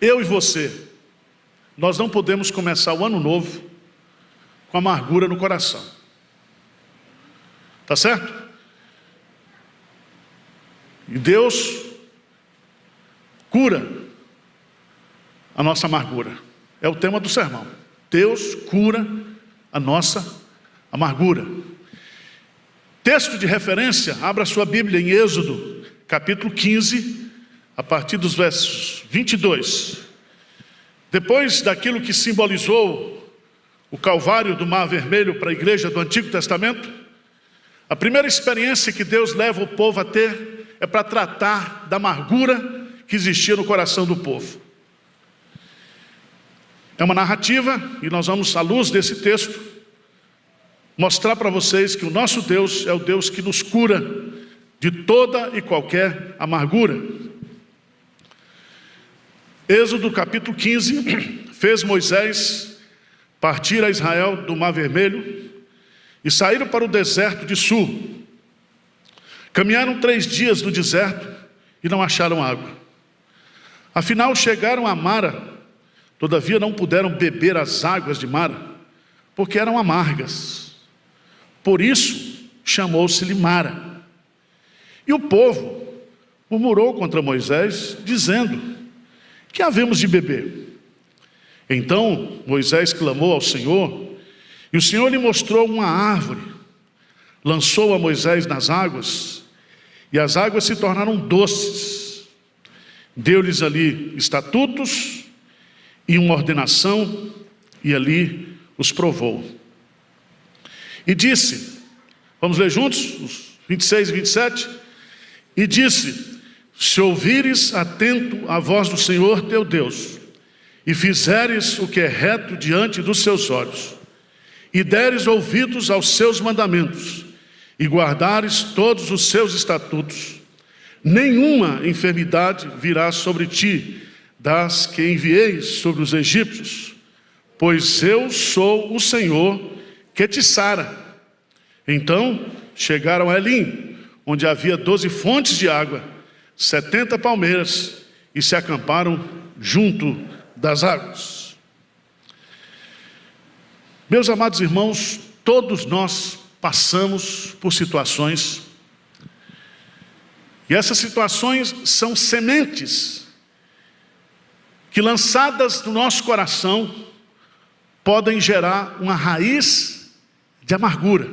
eu e você, nós não podemos começar o ano novo com amargura no coração. Tá certo? E Deus cura a nossa amargura. É o tema do sermão. Deus cura a nossa amargura. Texto de referência, abra sua Bíblia em Êxodo, capítulo 15, a partir dos versos 22. Depois daquilo que simbolizou o Calvário do Mar Vermelho para a igreja do Antigo Testamento, a primeira experiência que Deus leva o povo a ter é para tratar da amargura que existia no coração do povo. É uma narrativa e nós vamos, à luz desse texto, mostrar para vocês que o nosso Deus é o Deus que nos cura de toda e qualquer amargura. Êxodo capítulo 15, fez Moisés partir a Israel do Mar Vermelho e saíram para o deserto de Sur. Caminharam 3 dias no deserto e não acharam água. Afinal chegaram a Mara, todavia não puderam beber as águas de Mara, porque eram amargas. Por isso chamou-se-lhe Mara. E o povo murmurou contra Moisés, dizendo: que havemos de beber? Então Moisés clamou ao Senhor, e o Senhor lhe mostrou uma árvore, lançou a Moisés nas águas, e as águas se tornaram doces. Deu-lhes ali estatutos e uma ordenação, e ali os provou. E disse, vamos ler juntos, os 26 e 27, e disse: se ouvires atento a voz do Senhor teu Deus, e fizeres o que é reto diante dos seus olhos, e deres ouvidos aos seus mandamentos, e guardares todos os seus estatutos, nenhuma enfermidade virá sobre ti, das que enviei sobre os egípcios, pois eu sou o Senhor que te sara. Então chegaram a Elim, onde havia 12 fontes de água, 70 palmeiras, e se acamparam junto das águas. Meus amados irmãos, todos nós passamos por situações, e essas situações são sementes que, lançadas no nosso coração, podem gerar uma raiz de amargura.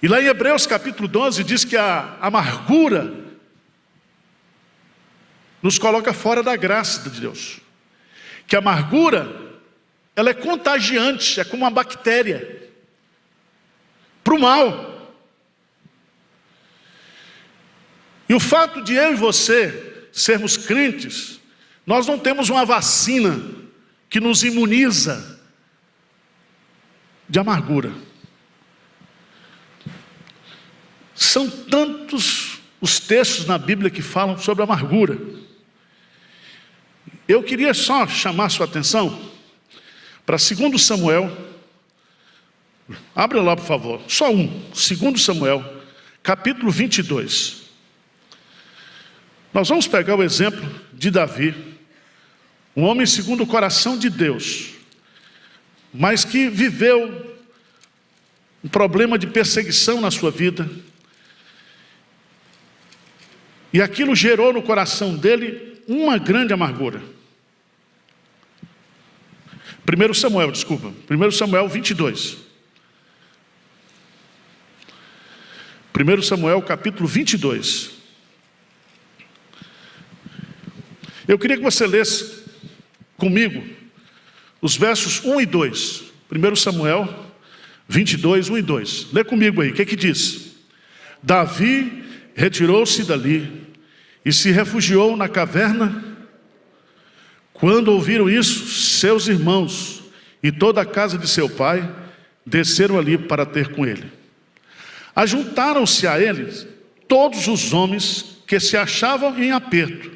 E lá em Hebreus capítulo 12 diz que a amargura nos coloca fora da graça de Deus. Que a amargura, ela é contagiante, é como uma bactéria, para o mal. E o fato de eu e você sermos crentes, nós não temos uma vacina que nos imuniza de amargura. São tantos os textos na Bíblia que falam sobre amargura. Eu queria só chamar sua atenção para 2 Samuel. Abre lá, por favor. Só 2 Samuel, capítulo 22. Nós vamos pegar o exemplo de Davi, um homem segundo o coração de Deus, mas que viveu um problema de perseguição na sua vida. E aquilo gerou no coração dele uma grande amargura. 1 Samuel 22. 1 Samuel capítulo 22. Eu queria que você lesse comigo os versos 1 e 2. 1 Samuel 22, 1 e 2. Lê comigo aí, o que diz? Davi retirou-se dali e se refugiou na caverna. Quando ouviram isso, seus irmãos e toda a casa de seu pai desceram ali para ter com ele. Ajuntaram-se a eles todos os homens que se achavam em aperto,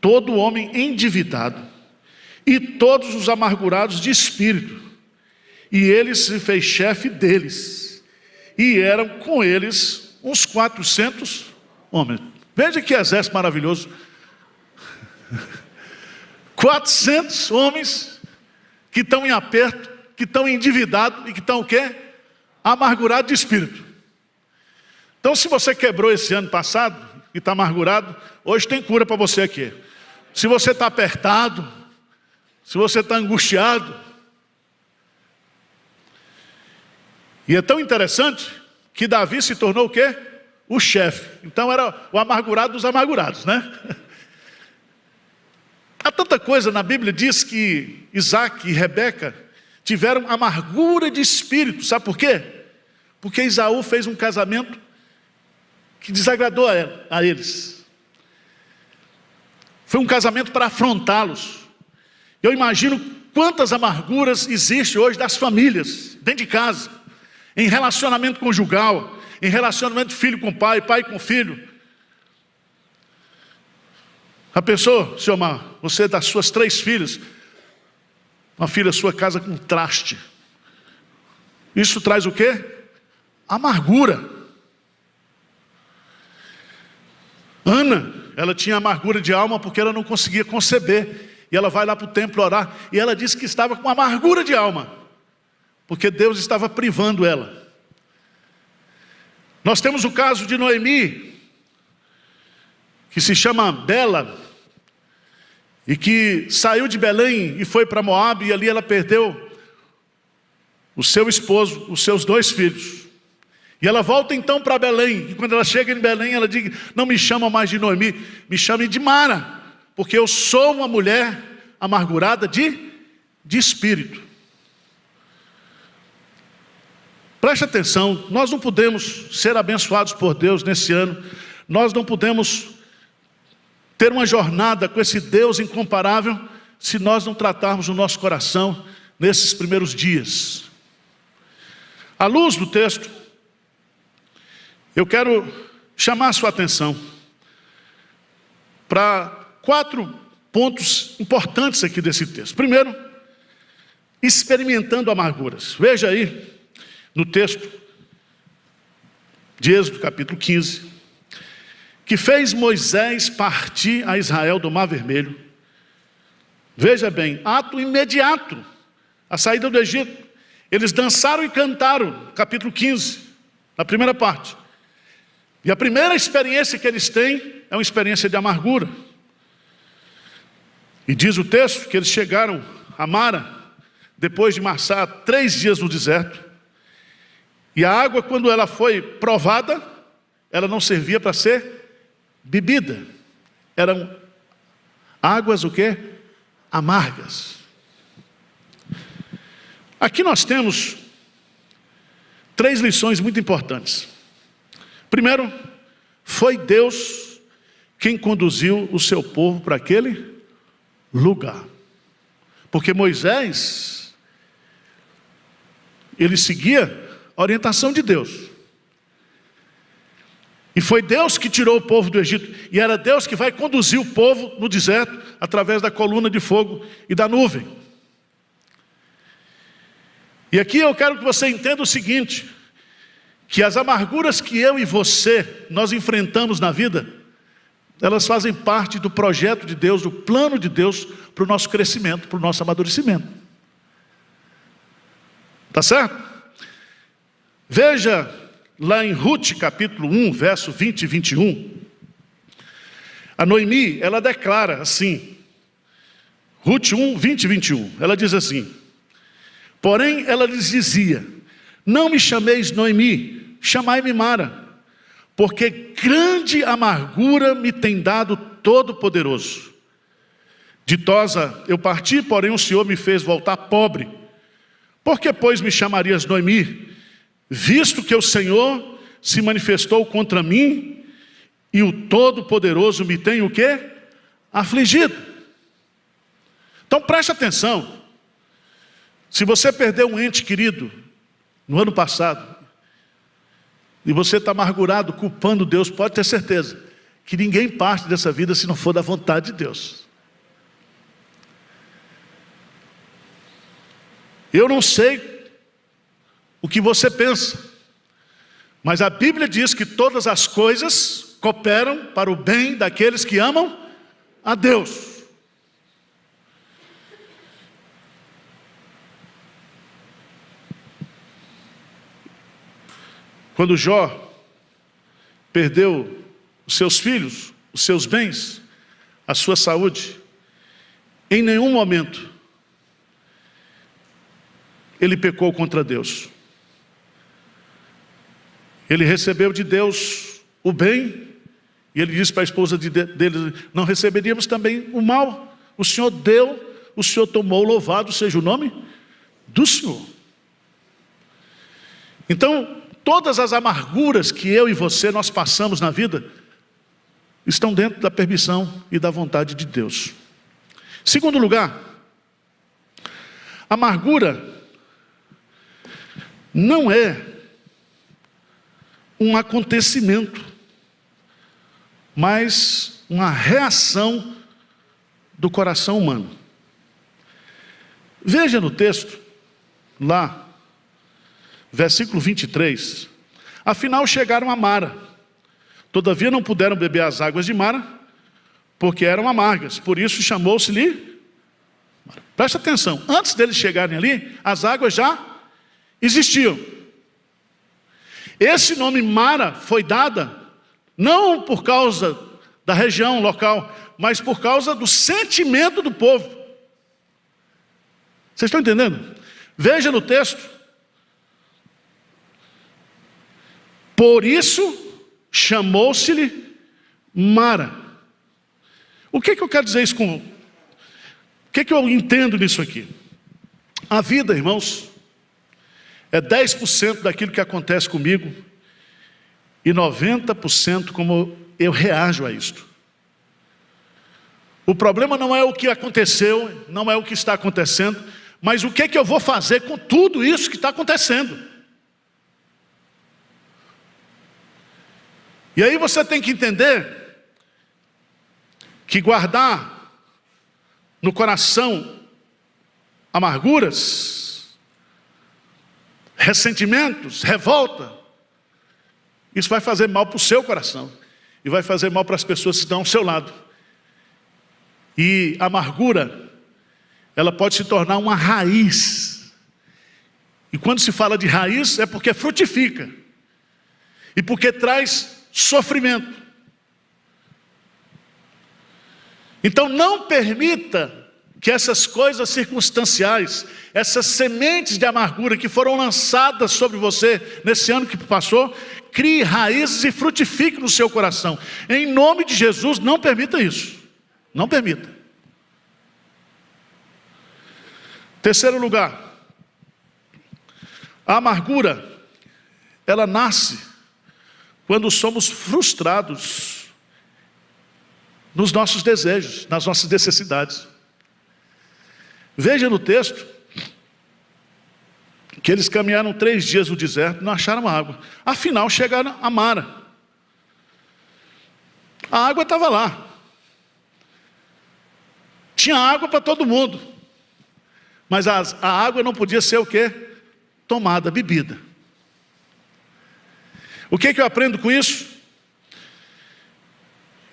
todo homem endividado e todos os amargurados de espírito, e ele se fez chefe deles, e eram com eles uns 400 homens. Veja que exército maravilhoso. 400 homens que estão em aperto, que estão endividados e que estão o quê? Amargurados de espírito. Então, se você quebrou esse ano passado e está amargurado, hoje tem cura para você aqui. Se você está apertado, se você está angustiado. E é tão interessante que Davi se tornou o quê? O chefe. Então era o amargurado dos amargurados, né? Há tanta coisa na Bíblia, diz que Isaac e Rebeca tiveram amargura de espírito. Sabe por quê? Porque Esaú fez um casamento que desagradou a eles. Foi um casamento para afrontá-los. Eu imagino quantas amarguras existem hoje das famílias, dentro de casa, em relacionamento conjugal, em relacionamento filho com pai, pai com filho. A pessoa, seu Mar, você das suas 3 filhas, uma filha sua casa com traste. Isso traz o quê? Amargura. Ana, ela tinha amargura de alma porque ela não conseguia conceber. E ela vai lá para o templo orar. E ela disse que estava com amargura de alma, porque Deus estava privando ela. Nós temos o caso de Noemi, que se chama Bela, e que saiu de Belém e foi para Moabe, e ali ela perdeu o seu esposo, os seus 2 filhos. E ela volta então para Belém, e quando ela chega em Belém, ela diz: não me chama mais de Noemi, me chame de Mara, porque eu sou uma mulher amargurada de espírito. Preste atenção, nós não podemos ser abençoados por Deus nesse ano, nós não podemos ter uma jornada com esse Deus incomparável, se nós não tratarmos o nosso coração nesses primeiros dias. À luz do texto, eu quero chamar a sua atenção para 4 pontos importantes aqui desse texto. Primeiro, experimentando amarguras. Veja aí no texto de Êxodo capítulo 15, que fez Moisés partir a Israel do Mar Vermelho. Veja bem, ato imediato, a saída do Egito. Eles dançaram e cantaram, capítulo 15, na primeira parte. E a primeira experiência que eles têm é uma experiência de amargura. E diz o texto que eles chegaram a Mara, depois de marchar 3 dias no deserto. E a água, quando ela foi provada, ela não servia para ser bebida. Eram águas o quê? Amargas. Aqui nós temos 3 lições muito importantes. Primeiro, foi Deus quem conduziu o seu povo para aquele lugar. Porque Moisés, ele seguia a orientação de Deus. E foi Deus que tirou o povo do Egito. E era Deus que vai conduzir o povo no deserto, através da coluna de fogo e da nuvem. E aqui eu quero que você entenda o seguinte, que as amarguras que eu e você, nós enfrentamos na vida, elas fazem parte do projeto de Deus, do plano de Deus, para o nosso crescimento, para o nosso amadurecimento. Tá certo? Veja lá em Ruth capítulo 1, verso 20 e 21, a Noemi, ela declara assim, Ruth 1, 20 e 21, ela diz assim: porém ela lhes dizia, não me chameis Noemi, chamai-me Mara, porque grande amargura me tem dado Todo-Poderoso. Ditosa eu parti, porém o Senhor me fez voltar pobre. Por que, pois, me chamarias Noemi, visto que o Senhor se manifestou contra mim, e o Todo-Poderoso me tem o quê? Afligido. Então preste atenção. Se você perdeu um ente querido no ano passado, e você está amargurado, culpando Deus, pode ter certeza que ninguém parte dessa vida se não for da vontade de Deus. Eu não sei o que você pensa, mas a Bíblia diz que todas as coisas cooperam para o bem daqueles que amam a Deus. Quando Jó perdeu os seus filhos, os seus bens, a sua saúde, em nenhum momento ele pecou contra Deus. Ele recebeu de Deus o bem, e ele disse para a esposa dele, não receberíamos também o mal. O Senhor deu, o Senhor tomou, louvado seja o nome do Senhor. Então, todas as amarguras que eu e você nós passamos na vida estão dentro da permissão e da vontade de Deus. Segundo lugar, amargura não é um acontecimento, mas uma reação do coração humano. Veja no texto, lá, versículo 23, afinal chegaram a Mara, todavia não puderam beber as águas de Mara, porque eram amargas, por isso chamou-se-lhe, presta atenção, antes deles chegarem ali, as águas já existiam. Esse nome Mara foi dada, não por causa da região local, mas por causa do sentimento do povo. Vocês estão entendendo? Veja no texto, por isso chamou-se-lhe Mara. O que eu quero dizer isso com... O que eu entendo nisso aqui? A vida, irmãos, é 10% daquilo que acontece comigo e 90% como eu reajo a isto. O problema não é o que aconteceu, não é o que está acontecendo, mas o que eu vou fazer com tudo isso que está acontecendo. E aí você tem que entender que guardar no coração amarguras, ressentimentos, revolta, isso vai fazer mal para o seu coração e vai fazer mal para as pessoas que estão ao seu lado. E a amargura, ela pode se tornar uma raiz. E quando se fala de raiz, é porque frutifica e porque traz sofrimento. Então não permita que essas coisas circunstanciais, essas sementes de amargura que foram lançadas sobre você nesse ano que passou, crie raízes e frutifique no seu coração. Em nome de Jesus, não permita isso. Não permita. Terceiro lugar, a amargura, ela nasce quando somos frustrados nos nossos desejos, nas nossas necessidades. Veja no texto que eles caminharam 3 dias no deserto e não acharam água. Afinal chegaram a Mara. A água estava lá. Tinha água para todo mundo. Mas a água não podia ser o quê? Tomada, bebida. O que eu aprendo com isso?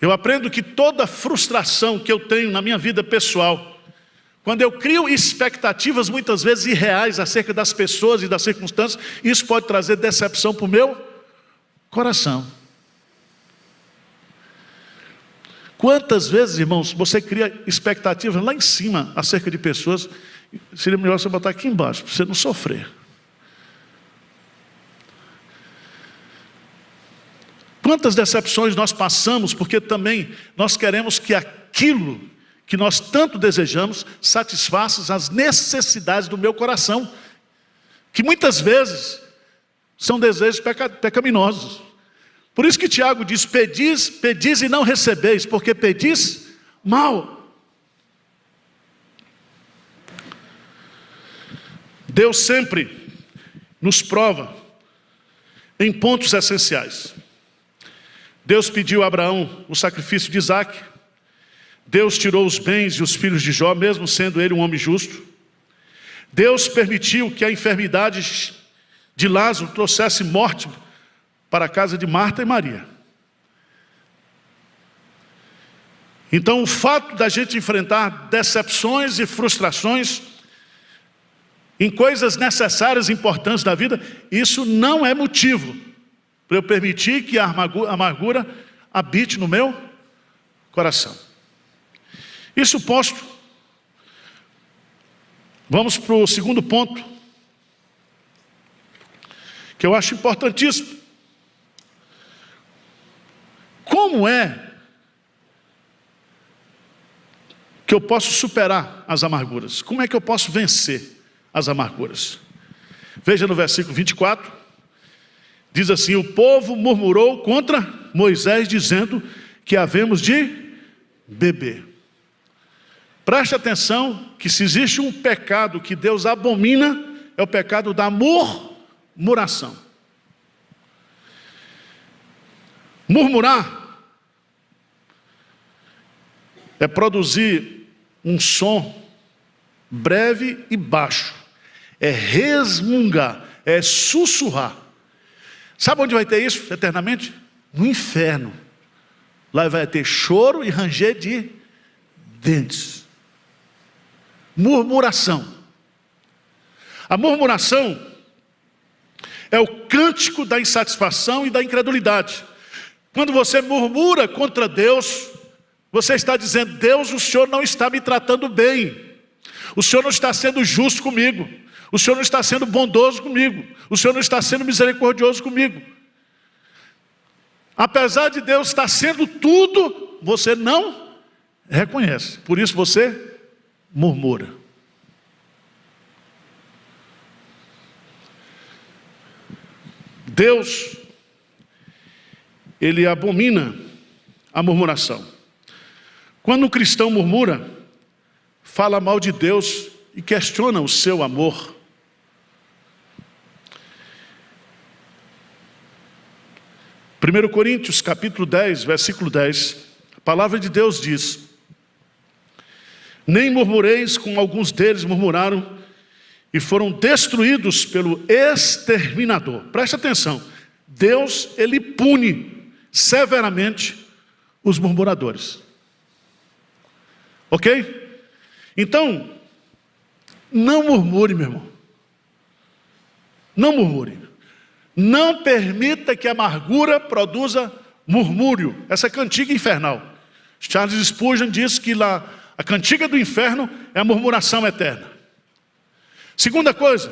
Eu aprendo que toda frustração que eu tenho na minha vida pessoal, quando eu crio expectativas muitas vezes irreais acerca das pessoas e das circunstâncias, isso pode trazer decepção para o meu coração. Quantas vezes, irmãos, você cria expectativas lá em cima acerca de pessoas, seria melhor você botar aqui embaixo, para você não sofrer. Quantas decepções nós passamos, porque também nós queremos que aquilo que nós tanto desejamos satisfaça as necessidades do meu coração, que muitas vezes são desejos pecaminosos. Por isso que Tiago diz, pedis e não recebeis, porque pedis mal. Deus sempre nos prova em pontos essenciais. Deus pediu a Abraão o sacrifício de Isaac. Deus tirou os bens e os filhos de Jó, mesmo sendo ele um homem justo. Deus permitiu que a enfermidade de Lázaro trouxesse morte para a casa de Marta e Maria. Então o fato da gente enfrentar decepções e frustrações em coisas necessárias e importantes da vida, isso não é motivo para eu permitir que a amargura habite no meu coração. Isso posto, vamos para o segundo ponto, que eu acho importantíssimo. Como é que eu posso superar as amarguras? Como é que eu posso vencer as amarguras? Veja no versículo 24, diz assim: o povo murmurou contra Moisés, dizendo que havemos de beber. Preste atenção que se existe um pecado que Deus abomina, é o pecado da murmuração. Murmurar é produzir um som breve e baixo, é resmungar, é sussurrar. Sabe onde vai ter isso eternamente? No inferno. Lá vai ter choro e ranger de dentes. Murmuração. A murmuração é o cântico da insatisfação e da incredulidade. Quando você murmura contra Deus, você está dizendo: Deus, o Senhor não está me tratando bem, o Senhor não está sendo justo comigo, o Senhor não está sendo bondoso comigo, o Senhor não está sendo misericordioso comigo. Apesar de Deus estar sendo tudo, você não reconhece, por isso você murmura. Deus, Ele abomina a murmuração. Quando um cristão murmura, fala mal de Deus e questiona o seu amor. Primeiro Coríntios, capítulo 10, versículo 10, a palavra de Deus diz: nem murmureis como alguns deles murmuraram e foram destruídos pelo exterminador. Preste atenção, Deus, Ele pune severamente os murmuradores. Ok? Então, não murmure, meu irmão. Não murmure. Não permita que a amargura produza murmúrio. Essa cantiga infernal. Charles Spurgeon diz que a cantiga do inferno é a murmuração eterna. Segunda coisa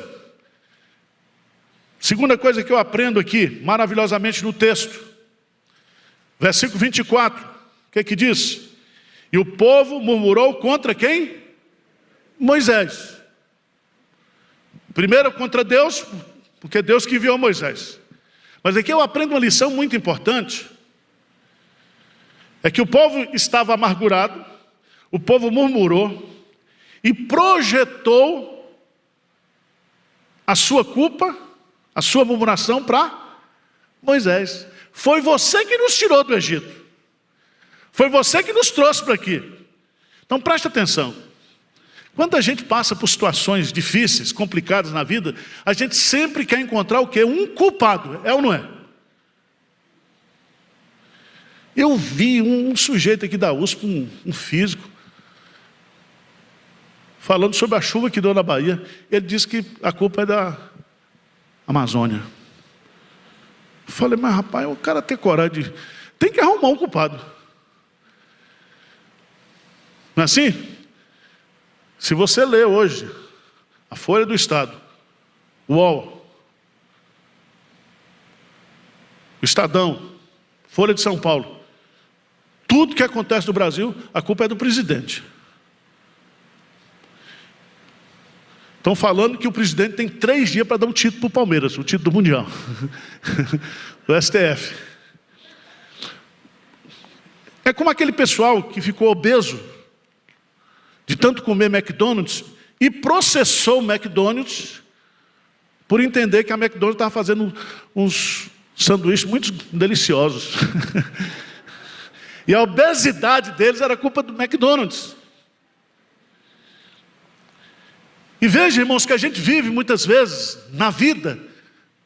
que eu aprendo aqui, maravilhosamente no texto. Versículo 24. O que diz? E o povo murmurou contra quem? Moisés. Primeiro contra Deus, porque Deus que enviou Moisés. Mas aqui eu aprendo uma lição muito importante. É que o povo estava amargurado, o povo murmurou e projetou a sua culpa, a sua murmuração para Moisés. Foi você que nos tirou do Egito. Foi você que nos trouxe para aqui. Então preste atenção. Quando a gente passa por situações difíceis, complicadas na vida, a gente sempre quer encontrar o quê? Um culpado, é ou não é? Eu vi um sujeito aqui da USP, um físico, falando sobre a chuva que deu na Bahia. Ele disse que a culpa é da Amazônia. Eu falei: mas rapaz, o cara tem coragem de... tem que arrumar um culpado. Não é assim? Se você ler hoje a Folha do Estado, o UOL, o Estadão, Folha de São Paulo, tudo que acontece no Brasil, a culpa é do presidente. Estão falando que o presidente tem 3 dias para dar um título para o Palmeiras, o título do Mundial, do STF. É como aquele pessoal que ficou obeso de tanto comer McDonald's e processou o McDonald's por entender que a McDonald's estava fazendo uns sanduíches muito deliciosos. E a obesidade deles era culpa do McDonald's. E veja, irmãos, que a gente vive muitas vezes na vida,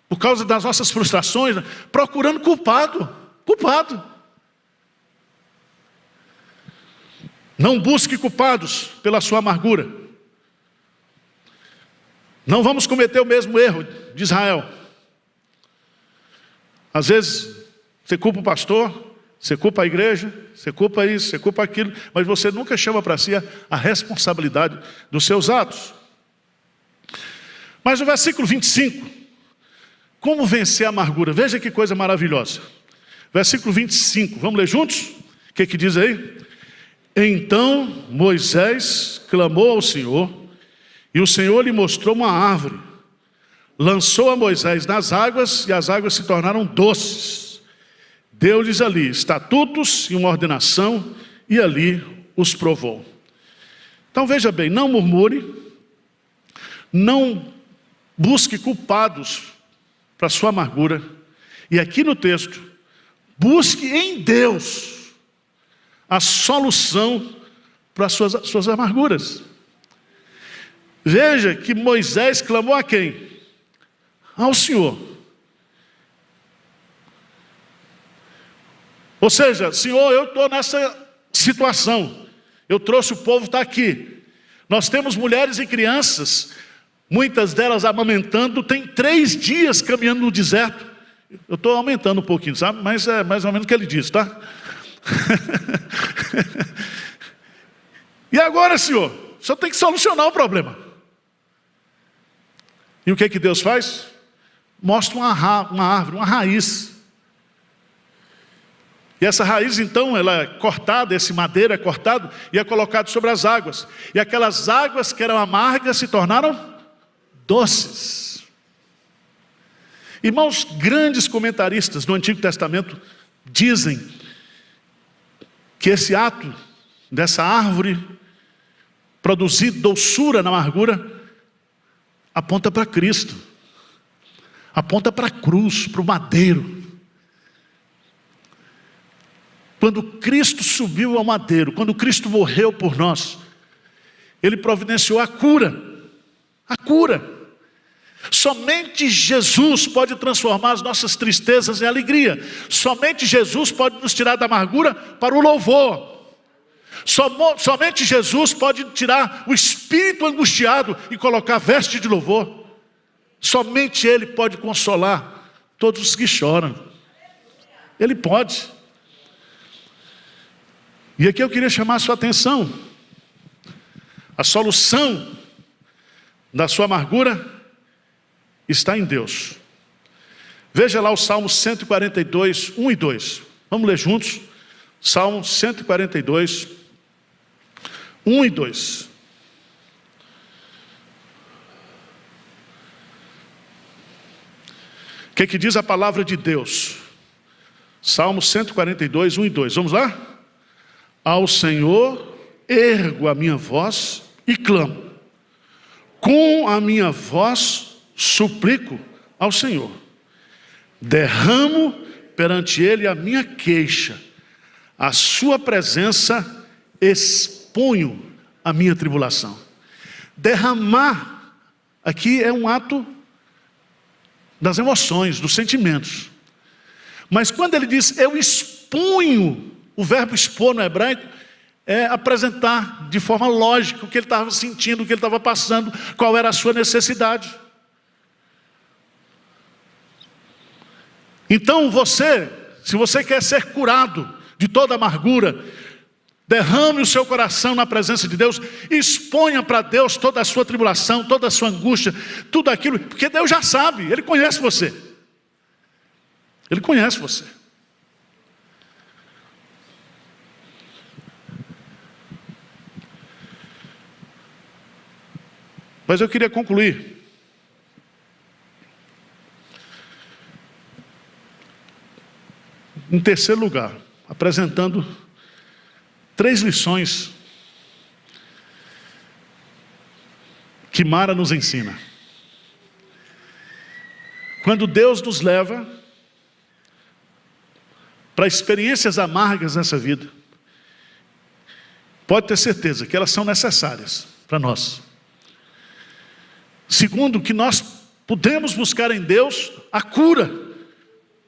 por causa das nossas frustrações, procurando culpado. Não busque culpados pela sua amargura. Não vamos cometer o mesmo erro de Israel. Às vezes, você culpa o pastor, você culpa a igreja, você culpa isso, você culpa aquilo, mas você nunca chama para si a responsabilidade dos seus atos. Mas no versículo 25, como vencer a amargura? Veja que coisa maravilhosa. Versículo 25, vamos ler juntos? O que diz aí? Então Moisés clamou ao Senhor, e o Senhor lhe mostrou uma árvore. Lançou a Moisés nas águas, e as águas se tornaram doces. Deu-lhes ali estatutos e uma ordenação, e ali os provou. Então veja bem, não murmure, não busque culpados para a sua amargura. E aqui no texto, busque em Deus a solução para as suas amarguras. Veja que Moisés clamou a quem? Ao Senhor. Ou seja, Senhor, eu estou nessa situação, eu trouxe o povo, está aqui. Nós temos mulheres e crianças, muitas delas amamentando, tem 3 dias caminhando no deserto. Eu estou aumentando um pouquinho, sabe? Mas é mais ou menos o que ele diz, tá? E agora, Senhor, o Senhor tem que solucionar o problema. E o que Deus faz? Mostra uma árvore, uma raiz. E essa raiz, então, ela é cortada, esse madeiro é cortado e é colocado sobre as águas. E aquelas águas que eram amargas se tornaram doces. Irmãos, grandes comentaristas do Antigo Testamento dizem que esse ato dessa árvore produzir doçura na amargura aponta para Cristo, aponta para a cruz, para o madeiro. Quando Cristo subiu ao madeiro, quando Cristo morreu por nós, Ele providenciou a cura. A cura. Somente Jesus pode transformar as nossas tristezas em alegria. Somente Jesus pode nos tirar da amargura para o louvor. Somente Jesus pode tirar o espírito angustiado e colocar veste de louvor. Somente Ele pode consolar todos os que choram. Ele pode. E aqui eu queria chamar a sua atenção. A solução da sua amargura está em Deus. Veja lá o Salmo 142, 1 e 2. Vamos ler juntos? Salmo 142, 1 e 2. O que diz a palavra de Deus? Salmo 142, 1 e 2. Vamos lá? Ao Senhor ergo a minha voz e clamo. Com a minha voz suplico ao Senhor. Derramo perante Ele a minha queixa. A sua presença exponho a minha tribulação. Derramar aqui é um ato das emoções, dos sentimentos. Mas quando ele diz eu expunho, o verbo expor no hebraico é apresentar de forma lógica o que ele estava sentindo, o que ele estava passando, qual era a sua necessidade. Então se você quer ser curado de toda amargura, derrame o seu coração na presença de Deus, exponha para Deus toda a sua tribulação, toda a sua angústia, tudo aquilo, porque Deus já sabe, Ele conhece você. Ele conhece você. Mas eu queria concluir em terceiro lugar, apresentando 3 lições que Mara nos ensina. Quando Deus nos leva para experiências amargas nessa vida, pode ter certeza que elas são necessárias para nós. Segundo, que nós podemos buscar em Deus a cura.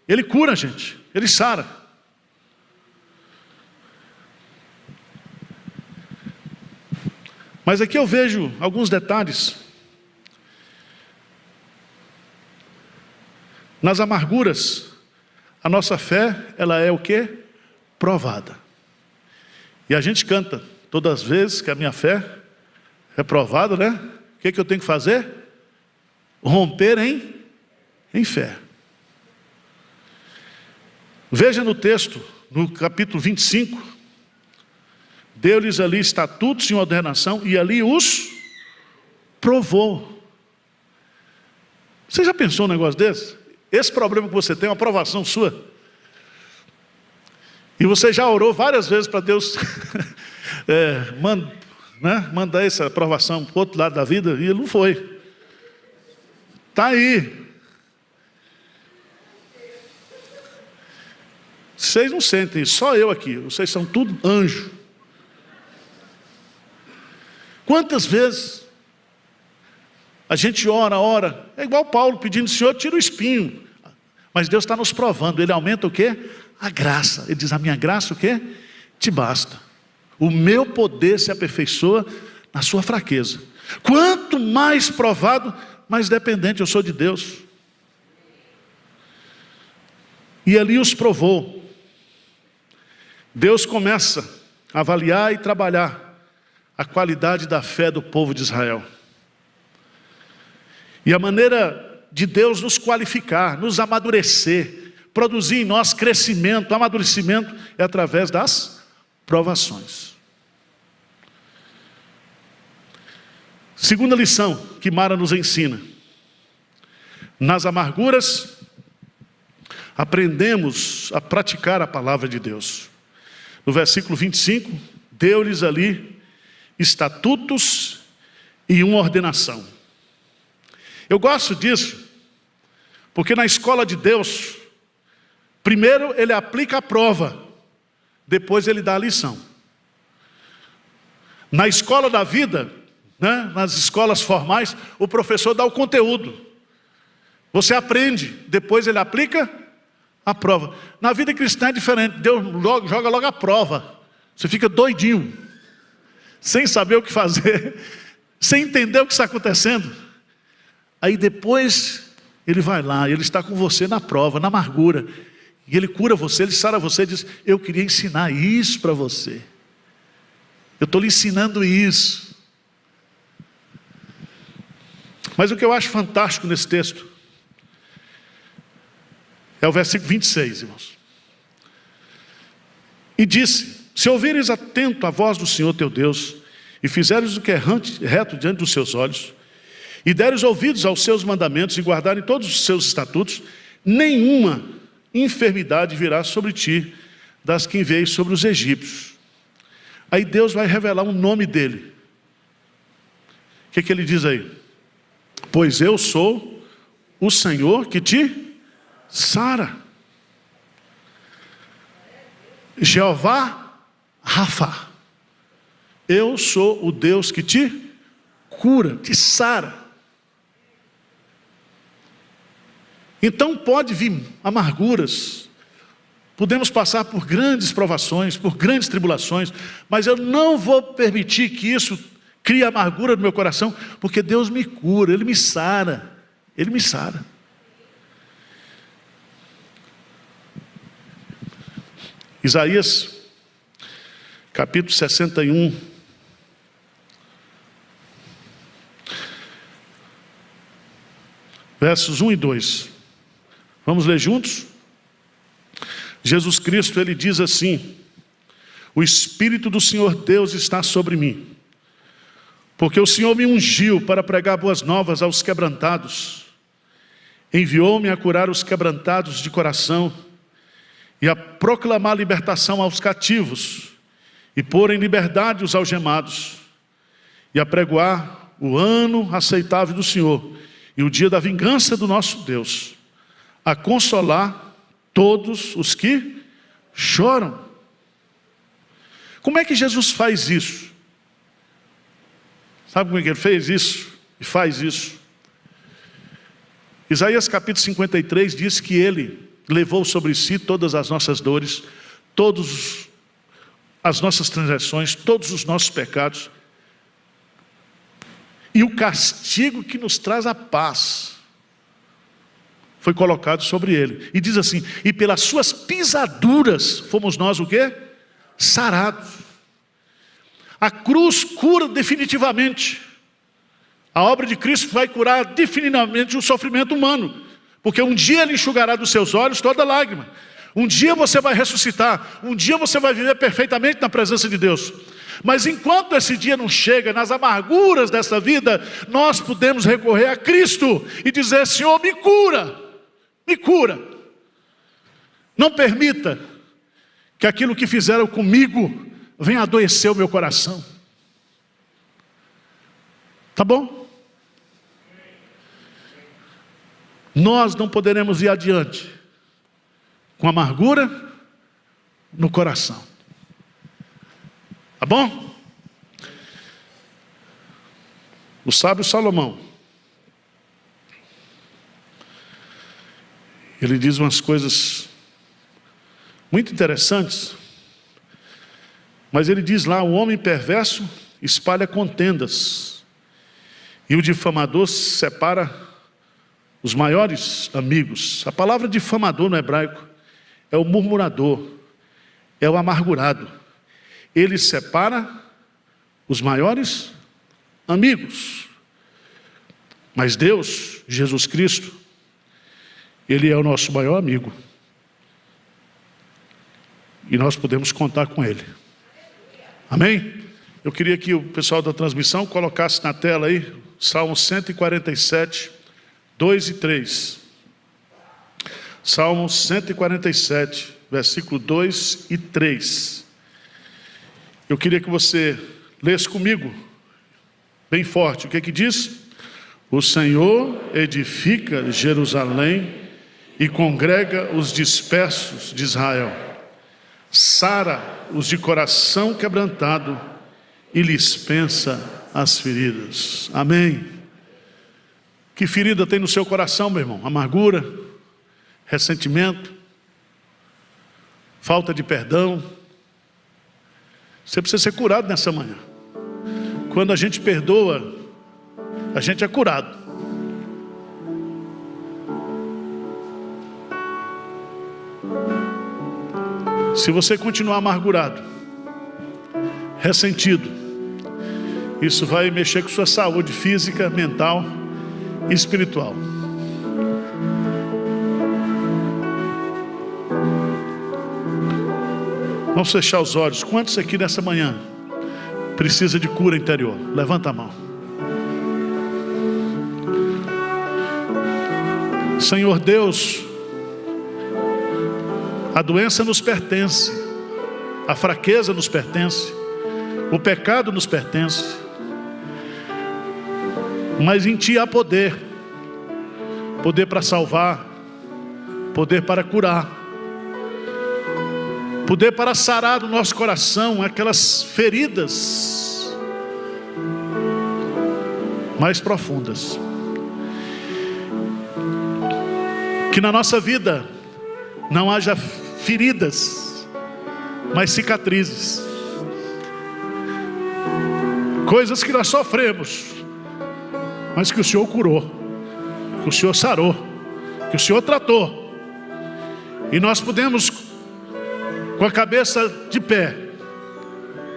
Ele cura a gente, Ele sara. Mas aqui eu vejo alguns detalhes nas amarguras. a nossa fé, ela é o quê? Provada. E a gente canta todas as vezes que a minha fé é provada, né? O que eu tenho que fazer? Romper em fé. Veja no texto, no capítulo 25, deu-lhes ali estatutos e ordenação, e ali os provou. Você já pensou um negócio desse? Esse problema que você tem é uma provação sua. E você já orou várias vezes para Deus mandar essa aprovação para o outro lado da vida, e ele não foi. Está aí. Vocês não sentem isso, só eu aqui. Vocês são tudo anjo. Quantas vezes a gente ora, é igual Paulo pedindo, Senhor, tira o espinho. Mas Deus está nos provando, Ele aumenta o quê? A graça. Ele diz, a minha graça o quê? Te basta. O meu poder se aperfeiçoa na sua fraqueza. Quanto mais provado, mais dependente eu sou de Deus. E ali os provou. Deus começa a avaliar e trabalhar a qualidade da fé do povo de Israel. E a maneira de Deus nos qualificar, nos amadurecer, produzir em nós crescimento, amadurecimento, é através das provações. Segunda lição que Mara nos ensina. Nas amarguras, aprendemos a praticar a palavra de Deus. No versículo 25, deu-lhes ali estatutos e uma ordenação. Eu gosto disso, porque na escola de Deus, primeiro ele aplica a prova, depois ele dá a lição. Na escola da vida, nas escolas formais, o professor dá o conteúdo. Você aprende, depois ele aplica a prova. Na vida cristã é diferente, Deus joga logo a prova. Você fica doidinho, sem saber o que fazer, sem entender o que está acontecendo. Aí depois ele vai lá, ele está com você na prova, na amargura. E ele cura você, ele sara você e diz, eu queria ensinar isso para você. Eu estou lhe ensinando isso. Mas o que eu acho fantástico nesse texto é o versículo 26, irmãos. E disse, se ouvires atento a voz do Senhor teu Deus, e fizeres o que é reto diante dos seus olhos, e deres ouvidos aos seus mandamentos, e guardarem todos os seus estatutos, nenhuma enfermidade virá sobre ti, das que enviei sobre os egípcios. Aí Deus vai revelar o nome dele. O que ele diz aí? Pois eu sou o Senhor que te sara. Jeová Rafa. Eu sou o Deus que te cura, te sara. Então pode vir amarguras, podemos passar por grandes provações, por grandes tribulações, mas eu não vou permitir que isso crie amargura no meu coração, porque Deus me cura, Ele me sara, Ele me sara. Isaías, capítulo 61, versos 1 e 2. Vamos ler juntos? Jesus Cristo, Ele diz assim, o Espírito do Senhor Deus está sobre mim, porque o Senhor me ungiu para pregar boas novas aos quebrantados, enviou-me a curar os quebrantados de coração, e a proclamar libertação aos cativos, e pôr em liberdade os algemados, e a pregoar o ano aceitável do Senhor, e o dia da vingança do nosso Deus, a consolar todos os que choram. Como é que Jesus faz isso? Sabe como é que Ele fez isso? E faz isso? Isaías capítulo 53 diz que Ele levou sobre si todas as nossas dores, todas as nossas transgressões, todos os nossos pecados, e o castigo que nos traz a paz foi colocado sobre ele. E diz assim: e pelas suas pisaduras fomos nós o quê? Sarados. A cruz cura definitivamente. A obra de Cristo vai curar definitivamente o sofrimento humano. Porque um dia Ele enxugará dos seus olhos toda lágrima. Um dia você vai ressuscitar. Um dia você vai viver perfeitamente na presença de Deus. Mas enquanto esse dia não chega, nas amarguras dessa vida, nós podemos recorrer a Cristo e dizer: Senhor, me cura. Me cura. Não permita que aquilo que fizeram comigo venha adoecer o meu coração. Tá bom? Nós não poderemos ir adiante com amargura no coração. Tá bom? O sábio Salomão, ele diz umas coisas muito interessantes, mas ele diz lá: o homem perverso espalha contendas, e o difamador separa os maiores amigos. A palavra difamador no hebraico é o murmurador, é o amargurado. Ele separa os maiores amigos. Mas Deus, Jesus Cristo, Ele é o nosso maior amigo. E nós podemos contar com Ele. Amém? Eu queria que o pessoal da transmissão colocasse na tela aí Salmo 147, 2 e 3. Salmo 147, versículo 2 e 3. Eu queria que você lesse comigo, bem forte. O que diz? O Senhor edifica Jerusalém e congrega os dispersos de Israel. Sara os de coração quebrantado e lhes pensa as feridas. Amém. Que ferida tem no seu coração, meu irmão? Amargura, ressentimento, falta de perdão. Você precisa ser curado nessa manhã. Quando a gente perdoa, a gente é curado. Se você continuar amargurado, ressentido, isso vai mexer com sua saúde física, mental e espiritual. Vamos fechar os olhos. Quantos aqui nessa manhã precisa de cura interior? Levanta a mão. Senhor Deus, a doença nos pertence, a fraqueza nos pertence, o pecado nos pertence, mas em Ti há poder, poder para salvar, poder para curar, poder para sarar do nosso coração aquelas feridas mais profundas. Que na nossa vida não haja feridas, mas cicatrizes. Coisas que nós sofremos, mas que o Senhor curou, que o Senhor sarou, que o Senhor tratou. E nós podemos, com a cabeça de pé,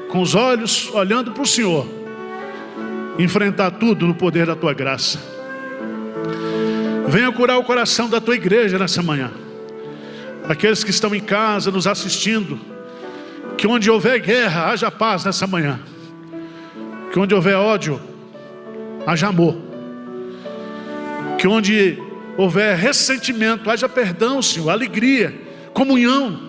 com os olhos olhando para o Senhor, enfrentar tudo no poder da Tua graça. Venha curar o coração da Tua igreja nessa manhã. Aqueles que estão em casa nos assistindo, que onde houver guerra, haja paz nessa manhã. Que onde houver ódio, haja amor. Que onde houver ressentimento, haja perdão, Senhor, alegria, comunhão.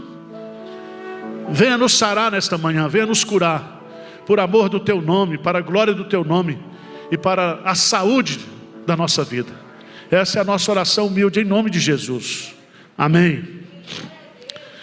Venha nos sarar nesta manhã, venha nos curar, por amor do Teu nome, para a glória do Teu nome e para a saúde da nossa vida. Essa é a nossa oração humilde em nome de Jesus. Amém.